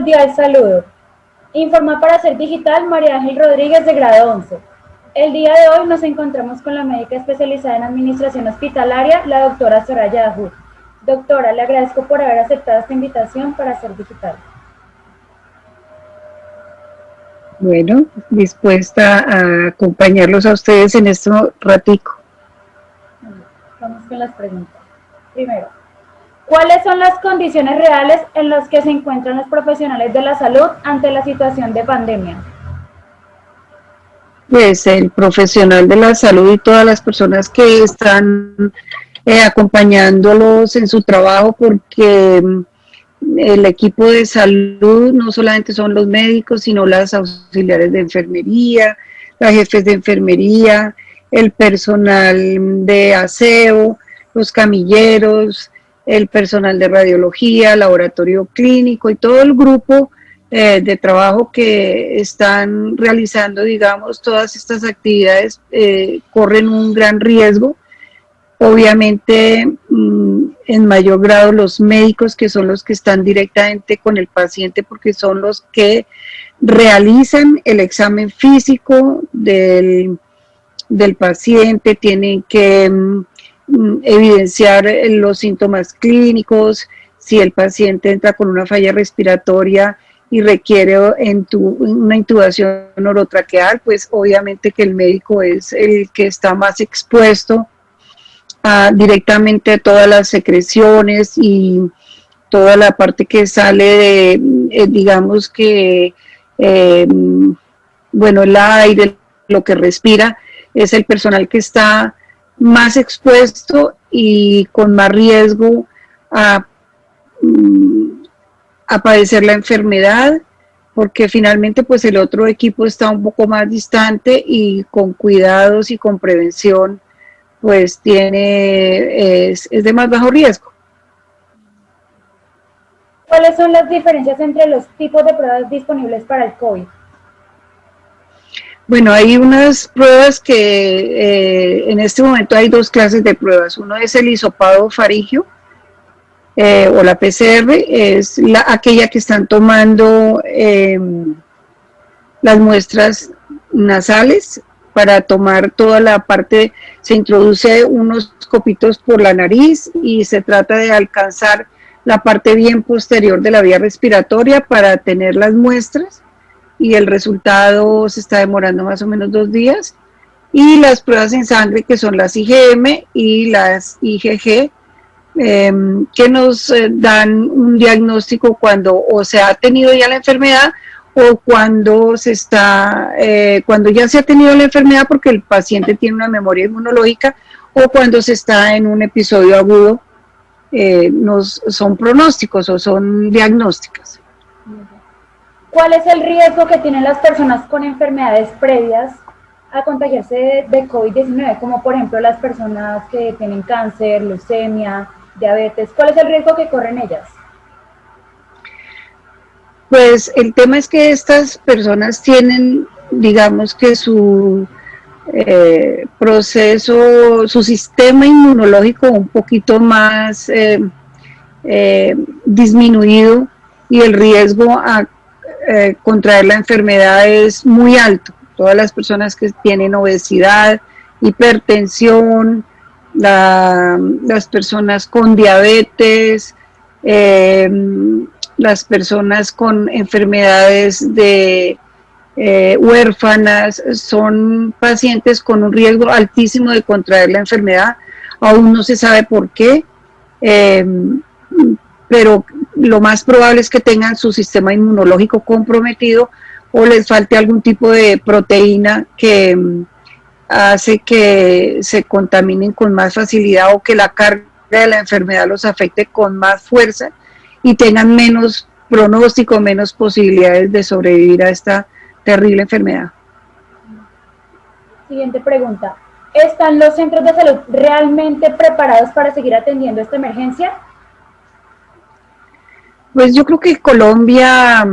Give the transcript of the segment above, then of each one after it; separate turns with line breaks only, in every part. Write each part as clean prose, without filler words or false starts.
Cordial saludo. Informa para Ser Digital María Ángel Rodríguez de grado 11. El día de hoy nos encontramos con la médica especializada en administración hospitalaria, la doctora Soraya Dajud. Doctora, le agradezco por haber aceptado esta invitación para Ser Digital.
Bueno, dispuesta a acompañarlos a ustedes en este ratico.
Vamos con las preguntas. Primero, ¿cuáles son las condiciones reales en las que se encuentran los profesionales de la salud ante la situación de pandemia?
Pues el profesional de la salud y todas las personas que están acompañándolos en su trabajo, porque el equipo de salud no solamente son los médicos, sino las auxiliares de enfermería, las jefes de enfermería, el personal de aseo, los camilleros, el personal de radiología, laboratorio clínico y todo el grupo de trabajo que están realizando, digamos, todas estas actividades corren un gran riesgo. Obviamente, en mayor grado los médicos, que son los que están directamente con el paciente, porque son los que realizan el examen físico del paciente, tienen que evidenciar los síntomas clínicos, si el paciente entra con una falla respiratoria y requiere una intubación orotraqueal, pues obviamente que el médico es el que está más expuesto directamente a todas las secreciones y toda la parte que sale de, digamos que, bueno, el aire, lo que respira, es el personal que está más expuesto y con más riesgo a padecer la enfermedad, porque finalmente pues el otro equipo está un poco más distante y con cuidados y con prevención pues es de más bajo riesgo.
¿Cuáles son las diferencias entre los tipos de pruebas disponibles para el COVID?
Bueno, hay unas pruebas que en este momento hay dos clases de pruebas. Uno es el hisopado faríngeo o la PCR, es aquella que están tomando las muestras nasales para tomar toda la parte, se introduce unos copitos por la nariz y se trata de alcanzar la parte bien posterior de la vía respiratoria para tener las muestras, y el resultado se está demorando más o menos 2 días. Y las pruebas en sangre, que son las IgM y las IgG, que nos dan un diagnóstico cuando o se ha tenido ya la enfermedad o cuando cuando ya se ha tenido la enfermedad porque el paciente tiene una memoria inmunológica, o cuando se está en un episodio agudo, son pronósticos o son diagnósticas.
¿Cuál es el riesgo que tienen las personas con enfermedades previas a contagiarse de COVID-19, como por ejemplo las personas que tienen cáncer, leucemia, diabetes? ¿Cuál es el riesgo que corren ellas?
Pues el tema es que estas personas tienen, digamos que su proceso, su sistema inmunológico un poquito más disminuido, y el riesgo a contraer la enfermedad es muy alto. Todas las personas que tienen obesidad, hipertensión, las personas con diabetes, las personas con enfermedades huérfanas, son pacientes con un riesgo altísimo de contraer la enfermedad. Aún no se sabe por qué, pero lo más probable es que tengan su sistema inmunológico comprometido o les falte algún tipo de proteína que hace que se contaminen con más facilidad, o que la carga de la enfermedad los afecte con más fuerza y tengan menos pronóstico, menos posibilidades de sobrevivir a esta terrible enfermedad.
Siguiente pregunta. ¿Están los centros de salud realmente preparados para seguir atendiendo esta emergencia?
Pues yo creo que Colombia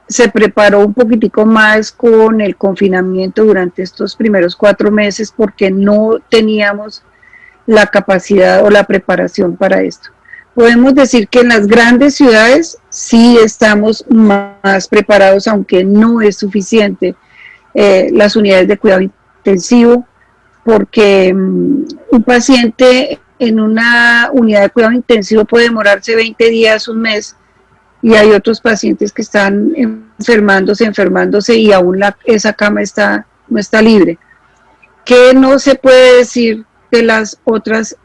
se preparó un poquitico más con el confinamiento durante estos primeros 4 meses, porque no teníamos la capacidad o la preparación para esto. Podemos decir que en las grandes ciudades sí estamos más preparados, aunque no es suficiente, las unidades de cuidado intensivo, porque un paciente en una unidad de cuidado intensivo puede demorarse 20 días, un mes, y hay otros pacientes que están enfermándose y aún esa cama no está libre. ¿Qué no se puede decir de las otras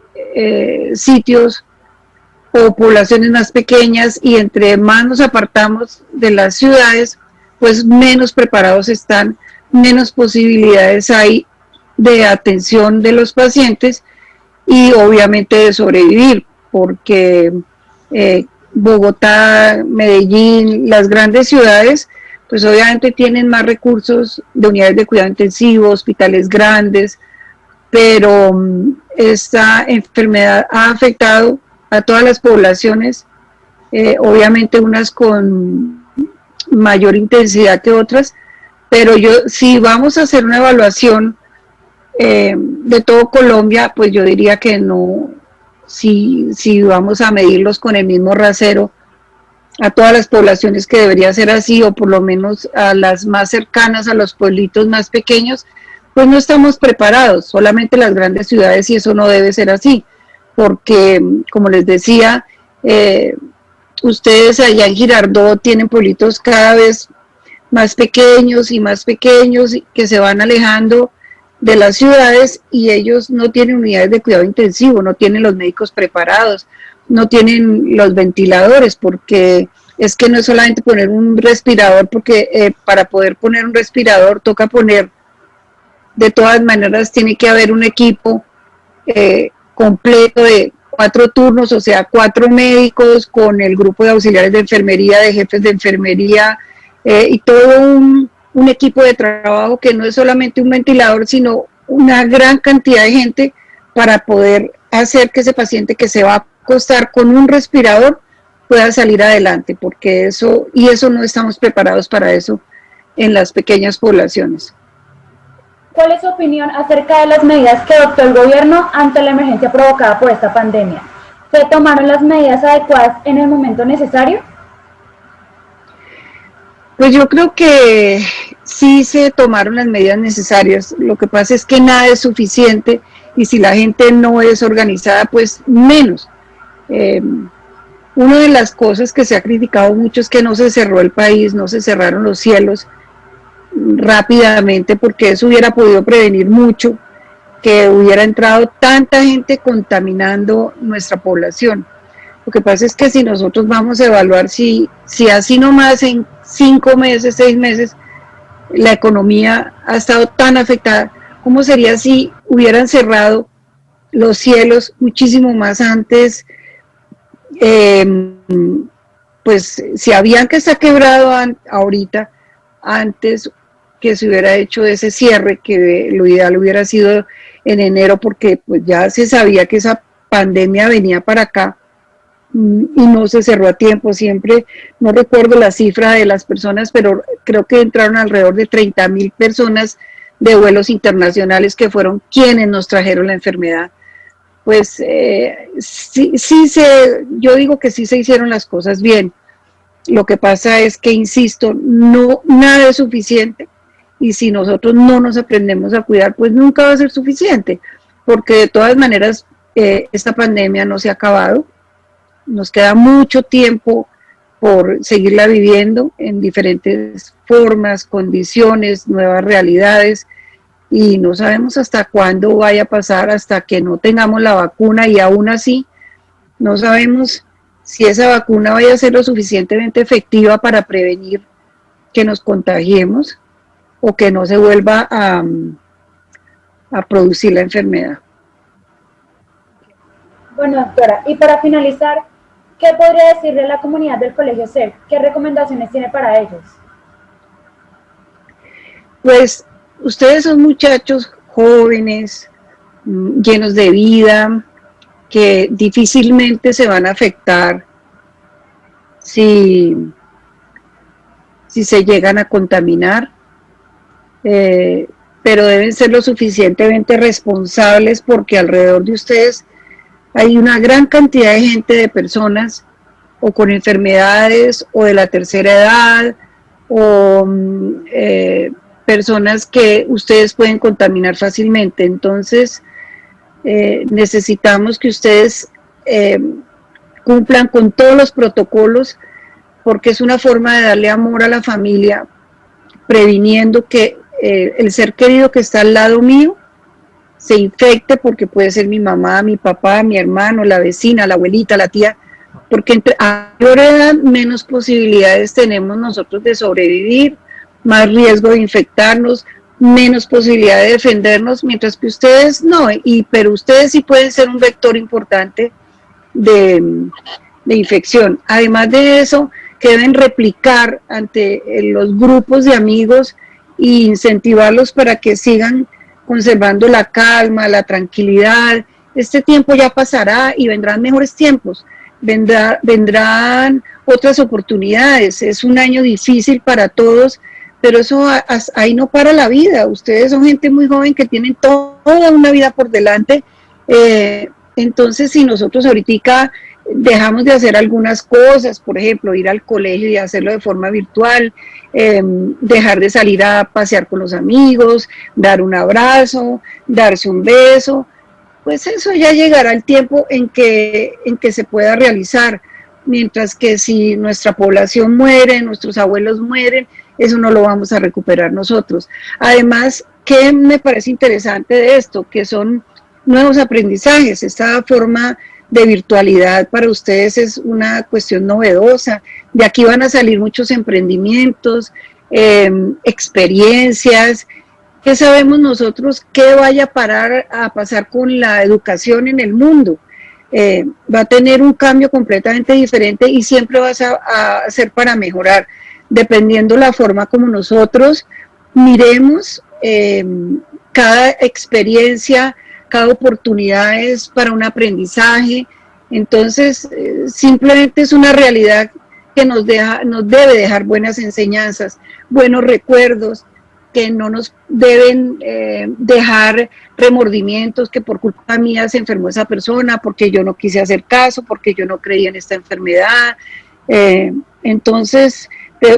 sitios o poblaciones más pequeñas? Y entre más nos apartamos de las ciudades, pues menos preparados están, menos posibilidades hay de atención de los pacientes y obviamente de sobrevivir, porque Bogotá, Medellín, las grandes ciudades, pues obviamente tienen más recursos de unidades de cuidado intensivo, hospitales grandes, pero esta enfermedad ha afectado a todas las poblaciones, obviamente unas con mayor intensidad que otras, pero si vamos a hacer una evaluación de todo Colombia, pues yo diría que no, si vamos a medirlos con el mismo rasero a todas las poblaciones, que debería ser así, o por lo menos a las más cercanas, a los pueblitos más pequeños, pues no estamos preparados, solamente las grandes ciudades, y eso no debe ser así, porque como les decía, ustedes allá en Girardot tienen pueblitos cada vez más pequeños y más pequeños que se van alejando de las ciudades, y ellos no tienen unidades de cuidado intensivo, no tienen los médicos preparados, no tienen los ventiladores, porque es que no es solamente poner un respirador, porque para poder poner un respirador toca poner, de todas maneras tiene que haber un equipo completo de 4 turnos, o sea, 4 médicos con el grupo de auxiliares de enfermería, de jefes de enfermería, y todo un equipo de trabajo que no es solamente un ventilador, sino una gran cantidad de gente para poder hacer que ese paciente que se va a acostar con un respirador pueda salir adelante, porque eso no estamos preparados para eso en las pequeñas poblaciones.
¿Cuál es su opinión acerca de las medidas que adoptó el gobierno ante la emergencia provocada por esta pandemia? ¿Se tomaron las medidas adecuadas en el momento necesario?
Pues yo creo que sí se tomaron las medidas necesarias. Lo que pasa es que nada es suficiente, y si la gente no es organizada, pues menos. Una de las cosas que se ha criticado mucho es que no se cerró el país, no se cerraron los cielos rápidamente, porque eso hubiera podido prevenir mucho que hubiera entrado tanta gente contaminando nuestra población. Lo que pasa es que si nosotros vamos a evaluar si así nomás en 5 meses, 6 meses, la economía ha estado tan afectada, ¿cómo sería si hubieran cerrado los cielos muchísimo más antes? Pues si Avianca está quebrado ahorita, antes que se hubiera hecho ese cierre, que lo ideal hubiera sido en enero, porque pues ya se sabía que esa pandemia venía para acá, y no se cerró a tiempo. Siempre, no recuerdo la cifra de las personas, pero creo que entraron alrededor de 30,000 personas de vuelos internacionales, que fueron quienes nos trajeron la enfermedad. Pues yo digo que sí se hicieron las cosas bien. Lo que pasa es que, insisto, no, nada es suficiente, y si nosotros no nos aprendemos a cuidar, pues nunca va a ser suficiente, porque de todas maneras esta pandemia no se ha acabado, nos queda mucho tiempo por seguirla viviendo en diferentes formas, condiciones, nuevas realidades, y no sabemos hasta cuándo vaya a pasar, hasta que no tengamos la vacuna, y aún así no sabemos si esa vacuna vaya a ser lo suficientemente efectiva para prevenir que nos contagiemos o que no se vuelva a producir la enfermedad.
Bueno, doctora, y para finalizar, ¿qué podría decirle a la comunidad del Colegio CEP? ¿Qué recomendaciones tiene para ellos?
Pues ustedes son muchachos jóvenes, llenos de vida, que difícilmente se van a afectar si se llegan a contaminar, pero deben ser lo suficientemente responsables, porque alrededor de ustedes hay una gran cantidad de gente, de personas o con enfermedades o de la tercera edad o personas que ustedes pueden contaminar fácilmente. Entonces, necesitamos que ustedes cumplan con todos los protocolos, porque es una forma de darle amor a la familia, previniendo que el ser querido que está al lado mío se infecte, porque puede ser mi mamá, mi papá, mi hermano, la vecina, la abuelita, la tía, porque entre a mayor edad menos posibilidades tenemos nosotros de sobrevivir, más riesgo de infectarnos, menos posibilidad de defendernos, mientras que ustedes no, pero ustedes sí pueden ser un vector importante de infección. Además de eso, que deben replicar ante los grupos de amigos e incentivarlos para que sigan conservando la calma, la tranquilidad. Este tiempo ya pasará y vendrán mejores tiempos, vendrán otras oportunidades. Es un año difícil para todos, pero eso ahí no para la vida. Ustedes son gente muy joven que tienen toda una vida por delante. Entonces, si nosotros ahorita dejamos de hacer algunas cosas, por ejemplo, ir al colegio y hacerlo de forma virtual, dejar de salir a pasear con los amigos, dar un abrazo, darse un beso, pues eso ya llegará el tiempo en que se pueda realizar, mientras que si nuestra población muere, nuestros abuelos mueren, eso no lo vamos a recuperar nosotros. Además, ¿qué me parece interesante de esto? Que son nuevos aprendizajes. Esta forma de virtualidad para ustedes es una cuestión novedosa. De aquí van a salir muchos emprendimientos, experiencias. ¿Qué sabemos nosotros qué vaya a pasar con la educación en el mundo? Va a tener un cambio completamente diferente y siempre va a ser para mejorar, dependiendo la forma como nosotros miremos cada experiencia, cada oportunidad es para un aprendizaje. Entonces, simplemente es una realidad que nos debe dejar buenas enseñanzas, buenos recuerdos, que no nos deben dejar remordimientos, que por culpa mía se enfermó esa persona, porque yo no quise hacer caso, porque yo no creía en esta enfermedad. Entonces,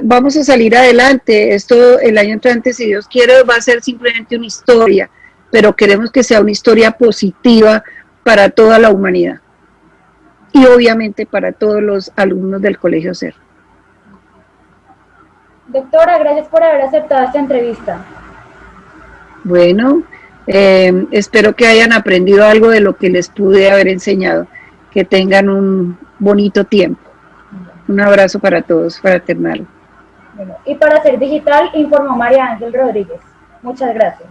vamos a salir adelante. Esto el año entrante, si Dios quiere, va a ser simplemente una historia, pero queremos que sea una historia positiva para toda la humanidad y obviamente para todos los alumnos del Colegio SER.
Doctora, gracias por haber aceptado esta entrevista.
Bueno, espero que hayan aprendido algo de lo que les pude haber enseñado. Que tengan un bonito tiempo. Un abrazo para todos, fraternal.
Bueno, y para Ser Digital informó María Ángel Rodríguez. Muchas gracias.